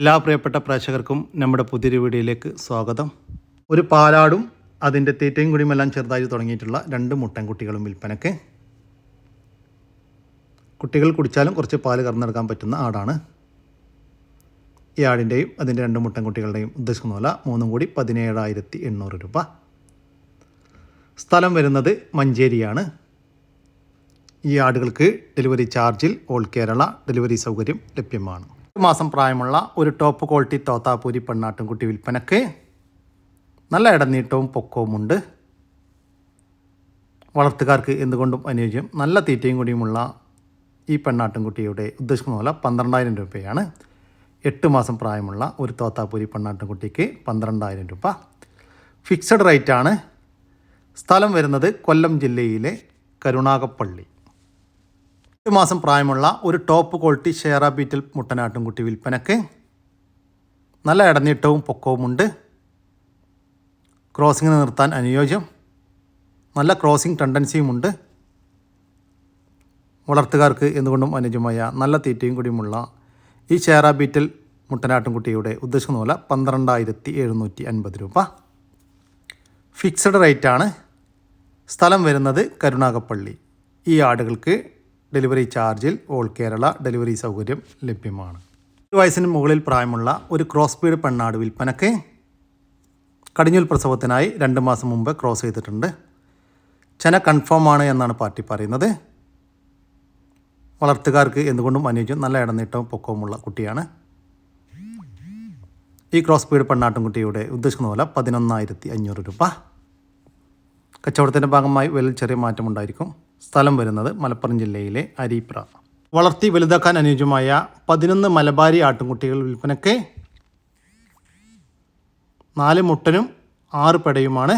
എല്ലാ പ്രിയപ്പെട്ട പ്രേക്ഷകർക്കും നമ്മുടെ പുതിയൊരു വീഡിയോയിലേക്ക് സ്വാഗതം. ഒരു പാലാടും അതിൻ്റെ തീറ്റയും കൂടിയുമെല്ലാം ചെറുതായി തുടങ്ങിയിട്ടുള്ള 2 മുട്ടൻകുട്ടികളും വിൽപ്പനയ്ക്ക്. കുട്ടികൾ കുടിച്ചാലും കുറച്ച് പാല് കറന്നെടുക്കാൻ പറ്റുന്ന ആടാണ്. ഈ ആടിൻ്റെയും അതിൻ്റെ 2 മുട്ടൻകുട്ടികളുടെയും ഉദ്ദേശിക്കുന്ന വില 3 കൂടി 17,800 രൂപ. സ്ഥലം വരുന്നത് മഞ്ചേരിയാണ്. ഈ ആടുകൾക്ക് ഡെലിവറി ചാർജിൽ ഓൾ കേരള ഡെലിവറി സൗകര്യം ലഭ്യമാണ്. 1 മാസം പ്രായമുള്ള ഒരു ടോപ്പ് ക്വാളിറ്റി തോത്താപ്പൂരി പെണ്ണാട്ടുംകുട്ടി വിൽപ്പനയ്ക്ക്. നല്ല ഇടനീട്ടവും പൊക്കവുമുണ്ട്. വളർത്തുകാർക്ക് എന്തുകൊണ്ടും അനുയോജ്യം. നല്ല തീറ്റയും കൂടിയുമുള്ള ഈ പെണ്ണാട്ടുംകുട്ടിയുടെ ഉദ്ദേശിക്കുന്ന വില 12,000 രൂപയാണ്. 8 മാസം പ്രായമുള്ള ഒരു തോത്താപ്പൂരി പെണ്ണാട്ടുംകുട്ടിക്ക് 12,000 രൂപ. ഫിക്സഡ് റേറ്റാണ്. സ്ഥലം വരുന്നത് കൊല്ലം ജില്ലയിലെ കരുണാകപ്പള്ളി. 8 മാസം പ്രായമുള്ള ഒരു ടോപ്പ് ക്വാളിറ്റി ഷേറ ബീറ്റൽ മുട്ടനാട്ടുംകുട്ടി വിൽപ്പനയ്ക്ക്. നല്ല ഇടനീട്ടവും പൊക്കവുമുണ്ട്. ക്രോസിങ്ങിന് നിർത്താൻ അനുയോജ്യം. നല്ല ക്രോസിംഗ് ടെൻഡൻസിയുമുണ്ട്. വളർത്തുകാർക്ക് എന്തുകൊണ്ടും അനുയോജ്യമായ നല്ല തീറ്റയും കൂടിയുമുള്ള ഈ ഷേറ ബീറ്റൽ മുട്ടനാട്ടുംകുട്ടിയുടെ ഉദ്ദേശിക്കുന്ന വില 12,750 രൂപ. ഫിക്സഡ് റേറ്റാണ്. സ്ഥലം വരുന്നത് കരുണാകപ്പള്ളി. ഈ ആടുകൾക്ക് ഡെലിവറി ചാർജിൽ ഓൾ കേരള ഡെലിവറി സൗകര്യം ലഭ്യമാണ്. 1 വയസ്സിന് മുകളിൽ പ്രായമുള്ള ഒരു ക്രോസ് ബീഡ് പെണ്ണാട് വിൽപ്പനയ്ക്ക്. കടിഞ്ഞൂൽ പ്രസവത്തിനായി 2 മാസം മുമ്പ് ക്രോസ് ചെയ്തിട്ടുണ്ട്. ചെന കൺഫേം ആണ് എന്നാണ് പാർട്ടി പറയുന്നത്. വളർത്തുകാർക്ക് എന്തുകൊണ്ടും അനുയോജ്യം. നല്ല ഇടനീട്ടവും പൊക്കവുമുള്ള കുട്ടിയാണ്. ഈ ക്രോസ് ബീഡ് പെണ്ണാട്ടുംകുട്ടിയുടെ ഉദ്ദേശിക്കുന്ന വില 11,500 രൂപ. കച്ചവടത്തിൻ്റെ ഭാഗമായി വിലയിൽ ചെറിയ മാറ്റമുണ്ടായിരിക്കും. സ്ഥലം വരുന്നത് മലപ്പുറം ജില്ലയിലെ അരീപ്ര. വളർത്തി വലുതാക്കാൻ അനുയോജ്യമായ 11 മലബാരി ആട്ടുംകുട്ടികൾ വിൽപ്പനയ്ക്ക്. 4 മുട്ടനും 6 പെടയുമാണ്.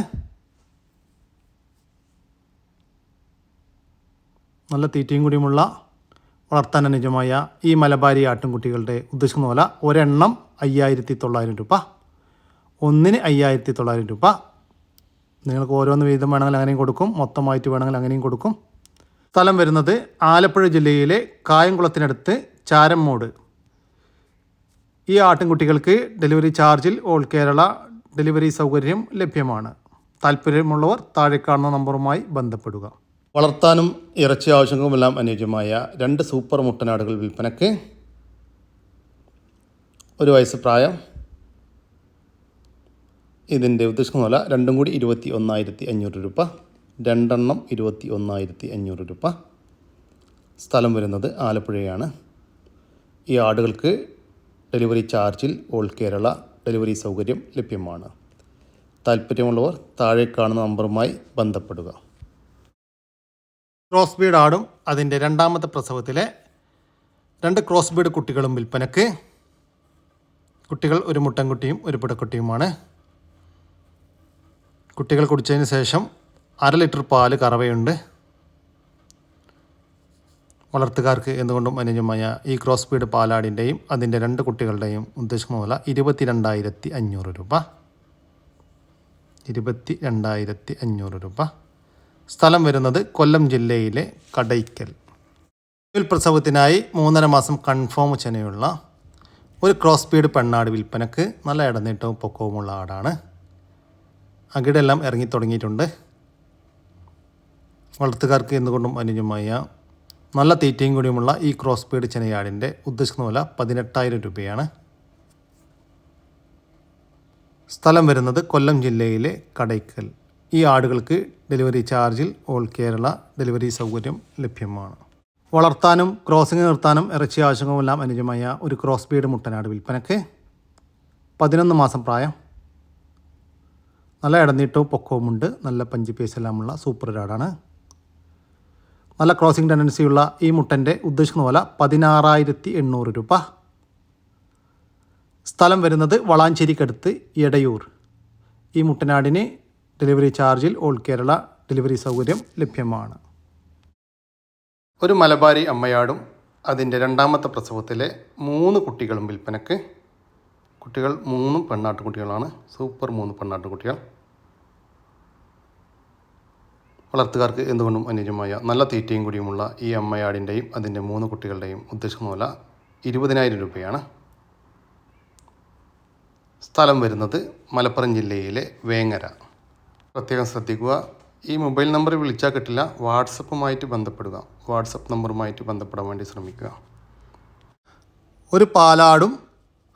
നല്ല തീറ്റയും കൂടിയുമുള്ള വളർത്താൻ അനുയോജ്യമായ ഈ മലബാരി ആട്ടുംകുട്ടികളുടെ ഉദ്ദേശിക്കുന്ന വില ഒരെണ്ണം 5,900 രൂപ. ഒന്നിന് 5,900 രൂപ. നിങ്ങൾക്ക് ഓരോന്ന് വീതം വേണമെങ്കിൽ അങ്ങനെയും കൊടുക്കും. മൊത്തമായിട്ട് വേണമെങ്കിൽ അങ്ങനെയും കൊടുക്കും. സ്ഥലം വരുന്നത് ആലപ്പുഴ ജില്ലയിലെ കായംകുളത്തിനടുത്ത് ചാരമ്മോട്. ഈ ആട്ടിൻകുട്ടികൾക്ക് ഡെലിവറി ചാർജിൽ ഓൾ കേരള ഡെലിവറി സൗകര്യം ലഭ്യമാണ്. താല്പര്യമുള്ളവർ താഴെ കാണുന്ന നമ്പറുമായി ബന്ധപ്പെടുക. വളർത്താനും ഇറച്ചി ആവശ്യങ്ങളുമെല്ലാം അനുയോജ്യമായ 2 സൂപ്പർ മുട്ടനാടുകൾ വിൽപ്പനയ്ക്ക്. 1 വയസ്സ് പ്രായം. ഇതിൻ്റെ ഉദ്ദേശിക്കുന്ന വില 2 കൂടി 21,500 രൂപ. 2 എണ്ണം 21,500 രൂപ. സ്ഥലം വരുന്നത് ആലപ്പുഴയാണ്. ഈ ആടുകൾക്ക് ഡെലിവറി ചാർജിൽ ഓൾ കേരള ഡെലിവറി സൗകര്യം ലഭ്യമാണ്. താല്പര്യമുള്ളവർ താഴെ കാണുന്ന നമ്പറുമായി ബന്ധപ്പെടുക. ക്രോസ് ബീഡ് ആടും അതിൻ്റെ 2ാമത്തെ പ്രസവത്തിലെ 2 ക്രോസ് ബീഡ് കുട്ടികളും വിൽപ്പനയ്ക്ക്. കുട്ടികൾ ഒരു മുട്ടൻകുട്ടിയും ഒരു പിടക്കുട്ടിയുമാണ്. കുട്ടികൾ കുടിച്ചതിന് ശേഷം 1/2 ലിറ്റർ പാല് കറവയുണ്ട്. വളർത്തുകാർക്ക് എന്തുകൊണ്ടും അനുയോജ്യമായ ഈ ക്രോസ് ബീഡ് പാലാടിൻ്റെയും അതിൻ്റെ 2 കുട്ടികളുടെയും ഉദ്ദേശിക്കുന്ന വില 22,500 രൂപ. 22,500 രൂപ. സ്ഥലം വരുന്നത് കൊല്ലം ജില്ലയിലെ കടയ്ക്കൽ. പ്രസവത്തിനായി 3.5 മാസം കൺഫേം ചെനയുള്ള ഒരു ക്രോസ് ബീഡ് പെണ്ണാട് വിൽപ്പനക്ക്. നല്ല ഇടനീട്ടവും പൊക്കവുമുള്ള ആടാണ്. അകിടെല്ലാം ഇറങ്ങി തുടങ്ങിയിട്ടുണ്ട്. വളർത്തുകാർക്ക് എന്തുകൊണ്ടും അനുയോജ്യമായ നല്ല തീറ്റയും കൂടിയുമുള്ള ഈ ക്രോസ് ബീഡ് ചെനയാടിൻ്റെ ഉദ്ദേശിക്കുന്ന വില 18,000 രൂപയാണ്. സ്ഥലം വരുന്നത് കൊല്ലം ജില്ലയിലെ കടയ്ക്കൽ. ഈ ആടുകൾക്ക് ഡെലിവറി ചാർജിൽ ഓൾ കേരള ഡെലിവറി സൗകര്യം ലഭ്യമാണ്. വളർത്താനും ക്രോസിംഗ് നിർത്താനും ഇറച്ചി ആവശ്യങ്ങളുമെല്ലാം അനുയോജ്യമായ ഒരു ക്രോസ് ബീഡ് മുട്ടനാട് വിൽപ്പനയ്ക്ക്. 11 മാസം പ്രായം. നല്ല ഇടനീട്ടവും പൊക്കവുമുണ്ട്. നല്ല പഞ്ച് പീസെല്ലാമുള്ള സൂപ്പർ ഒരാടാണ്. നല്ല ക്രോസിംഗ് ടെൻഡൻസിയുള്ള ഈ മുട്ടൻ്റെ ഉദ്ദേശിക്കുന്ന വില 16,800 രൂപ. സ്ഥലം വരുന്നത് വളാഞ്ചേരിക്കടുത്ത് എടയൂർ. ഈ മുട്ടനാടിന് ഡെലിവറി ചാർജിൽ ഓൾ കേരള ഡെലിവറി സൗകര്യം ലഭ്യമാണ്. ഒരു മലബാരി അമ്മയാടും അതിൻ്റെ 2ാമത്തെ പ്രസവത്തിലെ 3 കുട്ടികളും വിൽപ്പനയ്ക്ക്. കുട്ടികൾ 3 പെണ്ണാട്ടുകുട്ടികളാണ്. സൂപ്പർ 3 പെണ്ണാട്ടുകുട്ടികൾ. വളർത്തുകാർക്ക് എന്തുകൊണ്ടും അനുയോജ്യമായ നല്ല തീറ്റയും കൂടിയുമുള്ള ഈ അമ്മയാടിൻ്റെയും അതിൻ്റെ 3 കുട്ടികളുടെയും ഉദ്ദേശിക്കുന്ന വില 20,000 രൂപയാണ്. സ്ഥലം വരുന്നത് മലപ്പുറം ജില്ലയിലെ വേങ്ങര. പ്രത്യേകം ശ്രദ്ധിക്കുക, ഈ മൊബൈൽ നമ്പറിൽ വിളിച്ചാൽ കിട്ടില്ല. വാട്സപ്പുമായിട്ട് ബന്ധപ്പെടുക. വാട്സപ്പ് നമ്പറുമായിട്ട് ബന്ധപ്പെടാൻ വേണ്ടി ശ്രമിക്കുക. ഒരു പാലാടും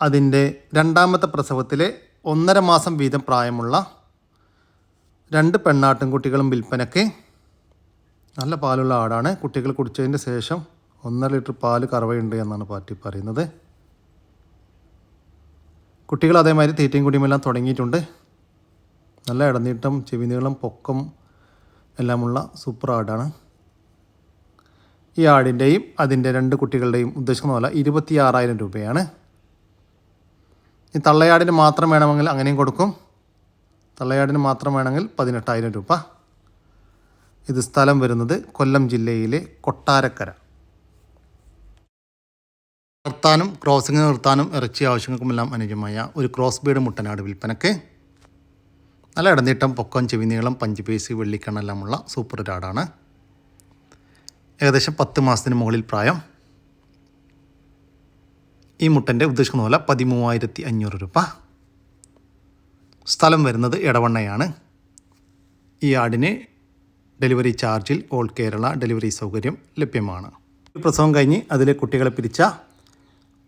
അതിൻ്റെ രണ്ടാമത്തെ പ്രസവത്തിലെ 1.5 മാസം വീതം പ്രായമുള്ള 2 പെണ്ണാട്ടിൻകുട്ടികളും വിൽപ്പനയ്ക്ക്. നല്ല പാലുള്ള ആടാണ്. കുട്ടികൾ കുടിച്ചതിന് ശേഷം 1.5 ലിറ്റർ പാല് കറവയുണ്ട് എന്നാണ് പാർട്ടി പറയുന്നത്. കുട്ടികൾ അതേമാതിരി തീറ്റയും കുടിയുമെല്ലാം തുടങ്ങിയിട്ടുണ്ട്. നല്ല ഇടനീട്ടം, ചെവിനീളം, പൊക്കം എല്ലാമുള്ള സൂപ്പർ ആടാണ്. ഈ ആടിൻ്റെയും അതിൻ്റെ 2 കുട്ടികളുടെയും ഉദ്ദേശിക്കുന്ന പോലെ 26,000 രൂപയാണ്. ഈ തള്ളയാടിന് മാത്രം വേണമെങ്കിൽ അങ്ങനെയും കൊടുക്കും. തള്ളയാടിന് മാത്രം വേണമെങ്കിൽ 18,000 രൂപ. ഇത് സ്ഥലം വരുന്നത് കൊല്ലം ജില്ലയിലെ കൊട്ടാരക്കര. നിർത്താനും ക്രോസിംഗ് നിർത്താനും ഇറച്ചി ആവശ്യങ്ങൾക്കുമെല്ലാം അനുയോജ്യമായ ഒരു ക്രോസ് ബീഡ് മുട്ടനാട് വിൽപ്പനയ്ക്ക്. നല്ല ഇടനീട്ടം, പൊക്കം, ചെവിനീളം, പഞ്ചുപേസ്, വെള്ളിക്കണ്ണെല്ലാമുള്ള സൂപ്പർ ഒരാടാണ്. ഏകദേശം 10 മാസത്തിന് മുകളിൽ പ്രായം. ഈ മുട്ടൻ്റെ ഉദ്ദേശിക്കുന്ന പോലെ 13,500 രൂപ. സ്ഥലം വരുന്നത് എടവണ്ണയാണ്. ഈ ആടിന് ഡെലിവറി ചാർജിൽ ഓൾ കേരള ഡെലിവറി സൗകര്യം ലഭ്യമാണ്. പ്രസവം കഴിഞ്ഞ് അതിലെ കുട്ടികളെ പിരിച്ച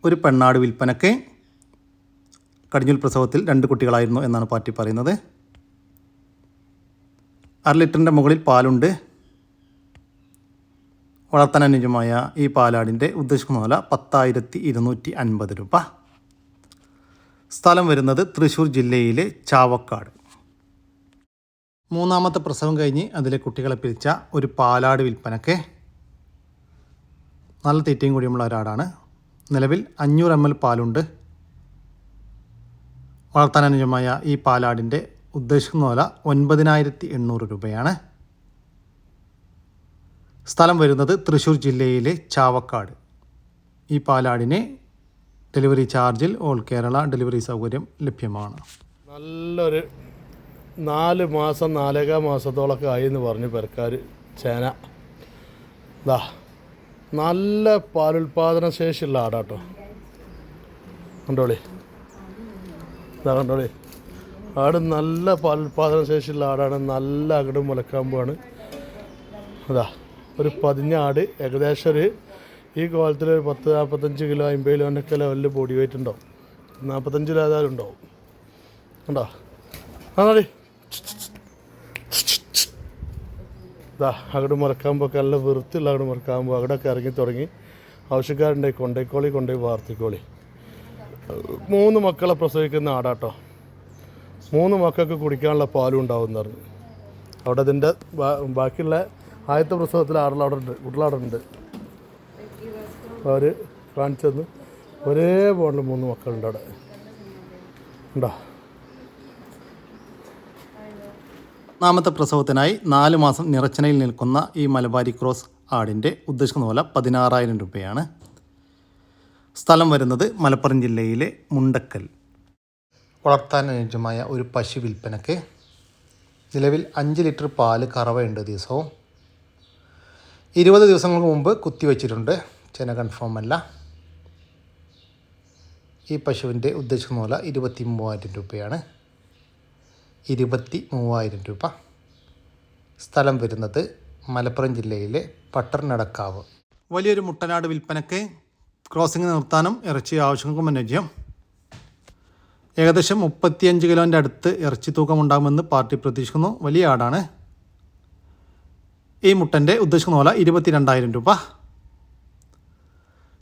ഒരു പെണ്ണാട് വിൽപ്പനയ്ക്ക്. കടിഞ്ഞൂൽ പ്രസവത്തിൽ 2 കുട്ടികളായിരുന്നു എന്നാണ് പാർട്ടി പറയുന്നത്. 1/2 ലിറ്ററിൻ്റെ മുകളിൽ പാലുണ്ട്. വളർത്താൻ അനുയോജ്യമായ ഈ പാലാടിൻ്റെ ഉദ്ദേശിക്കുന്ന വില 10,250 രൂപ. സ്ഥലം വരുന്നത് തൃശ്ശൂർ ജില്ലയിലെ ചാവക്കാട്. 3-ാമത്തെ പ്രസവം കഴിഞ്ഞ് അതിലെ കുട്ടികളെ പിരിച്ച ഒരു പാലാട് വിൽപ്പനയ്ക്ക്. നല്ല തീറ്റയും കൂടിയുമുള്ള ഒരാടാണ്. നിലവിൽ 500 ml പാലുണ്ട്. വളർത്താൻ അനുയോജ്യമായ ഈ പാലാടിൻ്റെ ഉദ്ദേശിക്കുന്ന വില 9,800 രൂപയാണ്. സ്ഥലം വരുന്നത് തൃശ്ശൂർ ജില്ലയിലെ ചാവക്കാട്. ഈ പാലാടിന് ഡെലിവറി ചാർജിൽ ഓൾ കേരള ഡെലിവറി സൗകര്യം ലഭ്യമാണ്. നല്ലൊരു 4 മാസം 4.5 മാസത്തോളമൊക്കെ ആയി എന്ന് പറഞ്ഞു പെരക്കാർ ചേന. നല്ല പാലുൽപാദന ശേഷിയുള്ള ആടാട്ടോ. കണ്ടോളി, കണ്ടോളി, ആട് നല്ല പാലുൽപാദന ശേഷിയുള്ള ആടാണ്. നല്ല അകടും മുലക്കാമ്പുമാണ്. ഒരു 15 ആട്. ഏകദേശം ഈ കോലത്തിൽ ഒരു 10-45 കിലോ 50 കിലോൻ്റെ ലെവലിൽ ബോഡി വെയിറ്റ് ഉണ്ടാവും. 45 കിലോ ഏതായാലും ഉണ്ടാവും. കണ്ടോ? ആണോടി, അകട് മറക്കാകുമ്പോൾ നല്ല വൃത്തിയുള്ള അകട് മറക്കാകുമ്പോൾ അകടൊക്കെ ഇറങ്ങി തുടങ്ങി. ആവശ്യക്കാരുണ്ടായി കൊണ്ടുപോയി വാർത്തിക്കോളി. 3 മക്കളെ പ്രസവിക്കുന്ന ആടാട്ടോ. 3 മക്കൾക്ക് കുടിക്കാനുള്ള പാലും ഉണ്ടാവും എന്ന് പറഞ്ഞു. അവിടെ അതിൻ്റെ ബാക്കിയുള്ള ആദ്യത്തെ പ്രസവത്തിൽ ആടുള്ള അവിടെ ഉണ്ട്, കുട്ടികളവിടെ ഉണ്ട്. അവർ കാണിച്ചെന്ന് ഒരേ ബോണ്ടിൽ 3 മക്കളുണ്ട് അവിടെ. ഉണ്ടോ? 4-ാമത്തെ പ്രസവത്തിനായി 4 മാസം നിറച്ചനയിൽ നിൽക്കുന്ന ഈ മലബാരി ക്രോസ് ആടിൻ്റെ ഉദ്ദേശിക്കുന്ന പോലെ 16,000 രൂപയാണ്. സ്ഥലം വരുന്നത് മലപ്പുറം ജില്ലയിലെ മുണ്ടക്കൽ. വളർത്താൻ അനുയോജ്യമായ ഒരു പശു വിൽപ്പനയ്ക്ക്. നിലവിൽ 5 ലിറ്റർ പാല് കറവയുണ്ട് ദിവസവും. 20 ദിവസങ്ങൾക്ക് മുമ്പ് കുത്തിവെച്ചിട്ടുണ്ട്. ചെന കൺഫേം അല്ല. ഈ പശുവിൻ്റെ ഉദ്ദേശിക്കുന്ന പോലെ 23,000 രൂപയാണ്. 23,000 രൂപ. സ്ഥലം വരുന്നത് മലപ്പുറം ജില്ലയിലെ പട്ടർനടക്കാവ്. വലിയൊരു മുട്ടനാട് വിൽപ്പനയ്ക്ക്. ക്രോസിംഗ് നിർത്താനും ഇറച്ചി ആവശ്യങ്ങൾക്കും അനുയോജ്യം. ഏകദേശം 35 കിലോൻ്റെ അടുത്ത് ഇറച്ചി തൂക്കമുണ്ടാകുമെന്ന് പാർട്ടി പ്രതീക്ഷിക്കുന്നു. വലിയ ആടാണ്. ഈ മുട്ടൻ്റെ ഉദ്ദേശിക്കുന്ന പോലെ 22,000 രൂപ.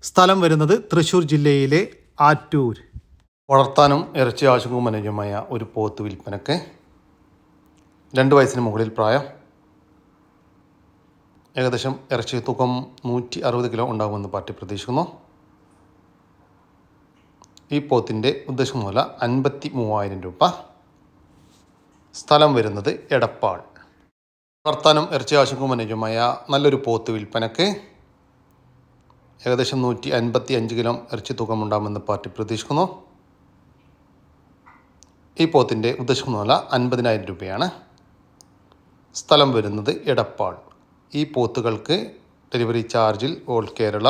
സ്ഥലം വരുന്നത് തൃശ്ശൂർ ജില്ലയിലെ ആറ്റൂർ. വളർത്താനും ഇറച്ചി ആവശ്യങ്ങൾക്കും അനുയോജ്യമായ ഒരു പോത്ത് വിൽപ്പനയ്ക്ക്. 2 വയസ്സിന് മുകളിൽ പ്രായം. ഏകദേശം ഇറച്ചി തൂക്കം 160 കിലോ ഉണ്ടാകുമെന്ന് പാർട്ടി പ്രതീക്ഷിക്കുന്നു. ഈ പോത്തിൻ്റെ ഉദ്ദേശം മൂല 53,000 രൂപ. സ്ഥലം വരുന്നത് എടപ്പാൾ. വളർത്താനും ഇറച്ചി ആവശ്യങ്ങൾക്കും അനുയോജ്യമായ നല്ലൊരു പോത്ത് വിൽപ്പനയ്ക്ക്. ഏകദേശം 155 കിലോ ഇറച്ചി തൂക്കമുണ്ടാകുമെന്ന് പാർട്ടി പ്രതീക്ഷിക്കുന്നു. ഈ പോത്തിൻ്റെ ഉദ്ദേശിക്കുന്ന വില 50,000 രൂപയാണ്. സ്ഥലം വരുന്നത് എടപ്പാൾ. ഈ പോത്തുകൾക്ക് ഡെലിവറി ചാർജിൽ ഓൾ കേരള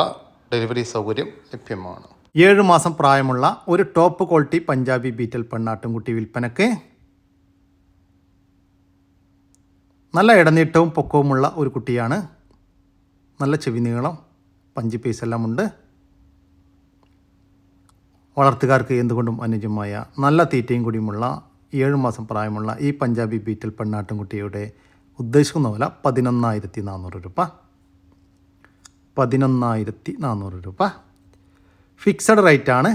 ഡെലിവറി സൗകര്യം ലഭ്യമാണ്. 7 മാസം പ്രായമുള്ള ഒരു ടോപ്പ് ക്വാളിറ്റി പഞ്ചാബി ബീറ്റൽ പെണ്ണാട്ടുംകുട്ടി വിൽപ്പനക്ക്. നല്ല ഇടനീട്ടവും പൊക്കവുമുള്ള ഒരു കുട്ടിയാണ്. നല്ല ചെവി നീളം, പഞ്ച് പീസ് എല്ലാം ഉണ്ട്. വളർത്തുകാർക്ക് എന്തുകൊണ്ടും അനുയോജ്യമായ നല്ല തീറ്റയും കൂടിയുമുള്ള 7 മാസം പ്രായമുള്ള ഈ പഞ്ചാബി ബീറ്റൽ പെണ്ണാട്ടുംകുട്ടിയുടെ ഉദ്ദേശിക്കുന്ന വില 11,400 രൂപ. 11,400 രൂപ ഫിക്സഡ് റേറ്റാണ്.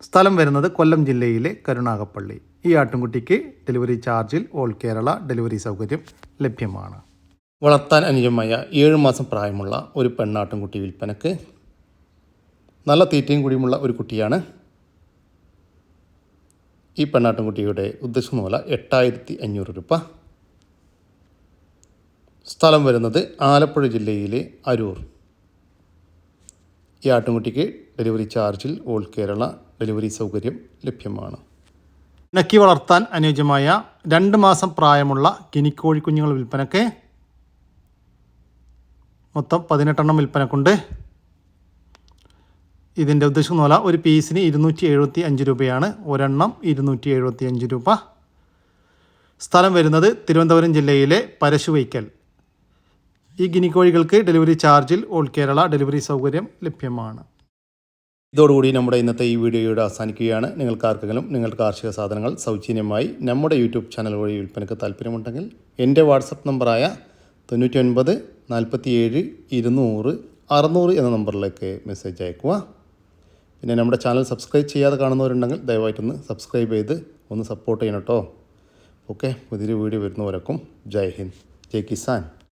സ്ഥലം വരുന്നത് കൊല്ലം ജില്ലയിലെ കരുനാഗപ്പള്ളി. ഈ ആട്ടിൻകുട്ടിക്ക് ഡെലിവറി ചാർജിൽ ഓൾ കേരള ഡെലിവറി സൗകര്യം ലഭ്യമാണ്. വളർത്താൻ അനുയോജ്യമായ 7 മാസം പ്രായമുള്ള ഒരു പെണ്ണാട്ടിൻകുട്ടി വിൽപ്പനക്ക്. നല്ല തീറ്റയും കൂടിയുമുള്ള ഒരു കുട്ടിയാണ്. ഈ പെണ്ണാട്ടിൻകുട്ടിയുടെ ഉദ്ദേശിക്കുന്ന വില 8,500 രൂപ. സ്ഥലം വരുന്നത് ആലപ്പുഴ ജില്ലയിലെ അരൂർ. ഈ ആട്ടിൻകുട്ടിക്ക് ഡെലിവറി ചാർജിൽ ഓൾ കേരള ഡെലിവറി സൗകര്യം ലഭ്യമാണ്. ഇണക്കി വളർത്താൻ അനുയോജ്യമായ 2 മാസം പ്രായമുള്ള ഗിനിക്കോഴി കുഞ്ഞുങ്ങൾ വിൽപ്പനക്ക്. മൊത്തം 18 വിൽപ്പനക്കുണ്ട്. ഇതിൻ്റെ ഉദ്ദേശിക്കുന്ന വില ഒരു പീസിന് 275 രൂപയാണ്. ഒരെണ്ണം 275 രൂപ. സ്ഥലം വരുന്നത് തിരുവനന്തപുരം ജില്ലയിലെ പരശുവൈക്കൽ. ഈ ഗിനിക്കോഴികൾക്ക് ഡെലിവറി ചാർജിൽ ഓൾ കേരള ഡെലിവറി സൗകര്യം ലഭ്യമാണ്. ഇതോടുകൂടി നമ്മുടെ ഇന്നത്തെ ഈ വീഡിയോയുടെ അവസാനിക്കുകയാണ്. നിങ്ങൾക്ക് ആർക്കെങ്കിലും നിങ്ങളുടെ കാർഷിക സാധനങ്ങൾ സൗജന്യമായി നമ്മുടെ യൂട്യൂബ് ചാനൽ വഴി വിൽപ്പനയ്ക്ക് താല്പര്യമുണ്ടെങ്കിൽ എൻ്റെ വാട്സപ്പ് നമ്പറായ 99 47 200 600 എന്ന നമ്പറിലേക്ക് മെസ്സേജ് അയക്കുക. പിന്നെ നമ്മുടെ ചാനൽ സബ്സ്ക്രൈബ് ചെയ്യാതെ കാണുന്നവരുണ്ടെങ്കിൽ ദയവായിട്ടൊന്ന് സബ്സ്ക്രൈബ് ചെയ്ത് ഒന്ന് സപ്പോർട്ട് ചെയ്യണം കേട്ടോ. ഓക്കെ, പുതിയൊരു വീഡിയോ വരുന്നവരൊക്കെ ജയ് ഹിന്ദ്, ജയ് കിസാൻ.